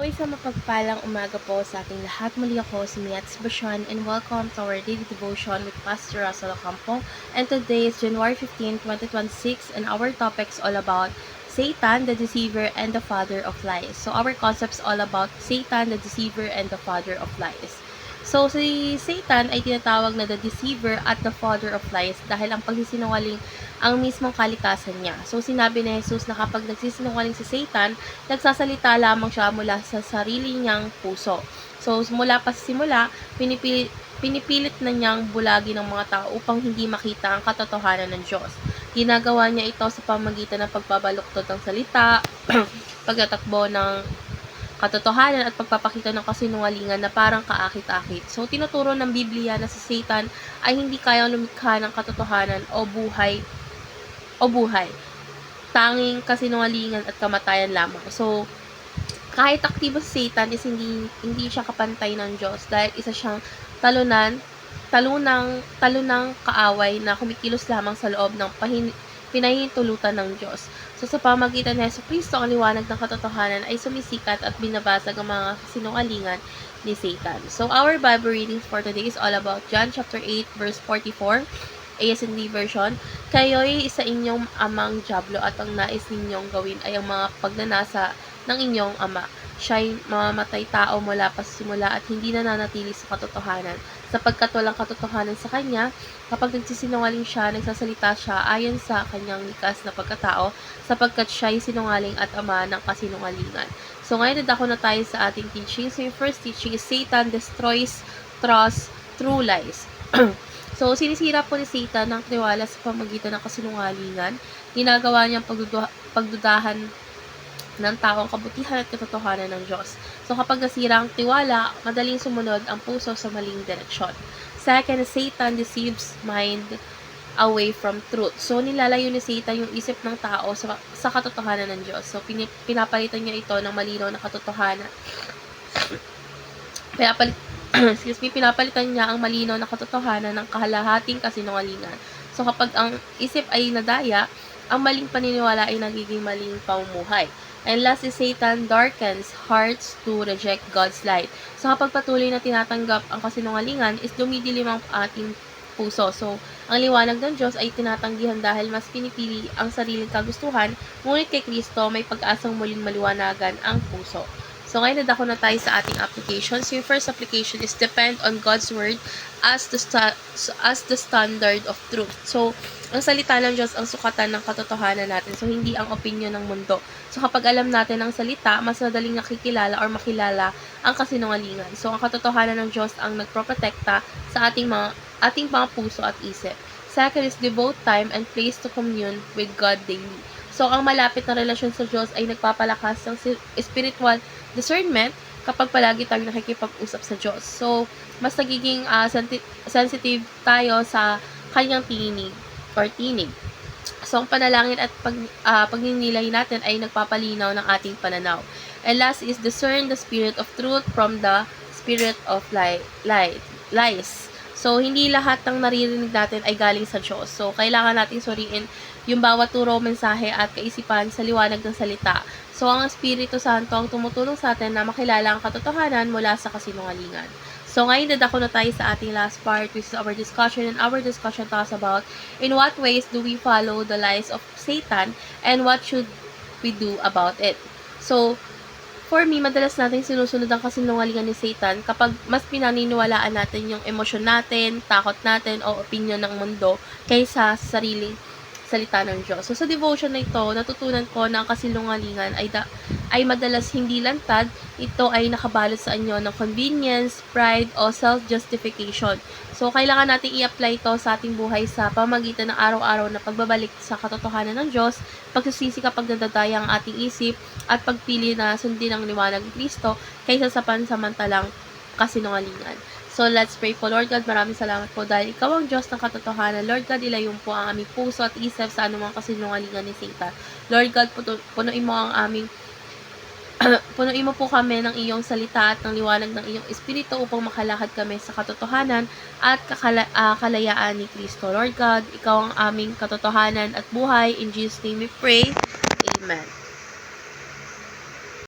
Isang mapagpalang umaga po sa ating lahat. Muli ako si Miats Bashan and welcome to our daily devotion with Pastor Russell Ocampo. And today is January 15, 2026 and our topic is all about Satan, the deceiver, and the father of lies. So our concept is all about Satan, the deceiver, and the father of lies. So, si Satan ay tinatawag na the deceiver at the father of lies dahil ang pagsisinungaling ang mismong kalikasan niya. So, sinabi ni Jesus na kapag nagsisinungaling si Satan, nagsasalita lamang siya mula sa sarili niyang puso. So, mula pa sa simula, pinipilit na niyang bulagi ng mga tao upang hindi makita ang katotohanan ng Diyos. Ginagawa niya ito sa pamamagitan ng pagbabaluktot ng salita, pagtatakbo ng katotohanan at pagpapakita ng kasinungalingan na parang kaakit-akit. So, tinuturo ng Biblia na si Satan ay hindi kayang lumikha ng katotohanan o buhay. Tanging kasinungalingan at kamatayan lamang. So, kahit aktibo si Satan is hindi siya kapantay ng Diyos dahil isa siyang talunang kaaway na kumikilos lamang sa loob ng pinahintulutan ng Diyos. So, sa pamagitan ni Jesucristo, ang liwanag ng katotohanan ay sumisikat at binabasag ang mga sinungalingan ni Satan. So, our Bible readings for today is all about John chapter 8, verse 44, ASND version. Kayo'y isa inyong amang dyablo at ang nais ninyong gawin ay ang mga pagnanasa ng inyong ama. Siya'y mamamatay tao mula pa sa simula at hindi nananatili sa katotohanan. Sapagkat walang katotohanan sa kanya, kapag nagsisinungaling siya, nagsasalita siya ayon sa kanyang likas na pagkatao, sapagkat siya'y sinungaling at ama ng kasinungalingan. So ngayon nadako na tayo sa ating teaching. So yung first teaching is Satan destroys trust through lies. So, sinisira po ni Satan ng tiwala sa pamagitan ng kasinungalingan. Ginagawa niyang pagdudahan ng taong kabutihan at katotohanan ng Diyos. So, kapag nasira ang tiwala, madaling sumunod ang puso sa maling direksyon. Second, Satan deceives mind away from truth. So, nilalayo ni Satan yung isip ng tao sa katotohanan ng Diyos. So, pinapalitan niya ito ng malinaw na katotohanan. Pinapalitan niya ang malinaw na katotohanan ng kahalahating kasinungalingan. So, kapag ang isip ay nadaya, ang maling paniniwala ay nagiging maling pamumuhay. And last is Satan darkens hearts to reject God's light. So, kapag patuloy na tinatanggap ang kasinungalingan, is dumidilim ang ating puso. So, ang liwanag ng Diyos ay tinatanggihan dahil mas pinipili ang sariling kagustuhan, ngunit kay Kristo may pag-asang muling maliwanagan ang puso. So, ngayon nadako na tayo sa ating application. So, yung first application is depend on God's word as the standard of truth. So, ang salita ng Diyos ang sukatan ng katotohanan natin. So, hindi ang opinion ng mundo. So, kapag alam natin ang salita, mas madaling nakikilala or makilala ang kasinungalingan. So, ang katotohanan ng Diyos ang nagproprotekta sa ating mga puso at isip. Second is devote time and place to commune with God daily. So, ang malapit na relasyon sa Diyos ay nagpapalakas ng spiritual discernment kapag palagi tayong nakikipag-usap sa Diyos. So, mas nagiging sensitive tayo sa kanyang tinig. So, ang panalangin at pagninilay natin ay nagpapalinaw ng ating pananaw. And last is discern the spirit of truth from the spirit of lies. So, hindi lahat ng naririnig natin ay galing sa Diyos. So, kailangan nating suriin yung bawat turo, mensahe at kaisipan sa liwanag ng salita. So, ang Espiritu Santo ang tumutulong sa atin na makilala ang katotohanan mula sa kasinungalingan. So, ngayon dadako na tayo sa ating last part, which is our discussion. And our discussion talks about in what ways do we follow the lies of Satan and what should we do about it. So, for me, madalas natin sinusunod ang kasinungalingan ni Satan kapag mas pinaniniwalaan natin yung emosyon natin, takot natin, o opinion ng mundo kaysa sa sariling salita ng Diyos. So, sa devotion na ito, natutunan ko na ang kasinungalingan ay madalas hindi lantad. Ito ay nakabalot sa inyo ng convenience, pride, o self-justification. So, kailangan natin i-apply ito sa ating buhay sa pamagitan ng araw-araw na pagbabalik sa katotohanan ng Diyos, pagsisisi kapag nadadaya ang ating isip, at pagpili na sundin ang liwanag ng Kristo kaysa sa pansamantalang kasinungalingan. So, let's pray po. Lord God, maraming salamat po dahil ikaw ang Diyos ng katotohanan. Lord God, ilayon po ang aming puso at isip sa anumang kasinungalingan ni Satan. Lord God, punuin mo ang aming punuin mo po kami ng iyong salita at ng liwanag ng iyong espiritu upang makalakad kami sa katotohanan at kalayaan ni Kristo. Lord God, ikaw ang aming katotohanan at buhay. In Jesus' name we pray. Amen.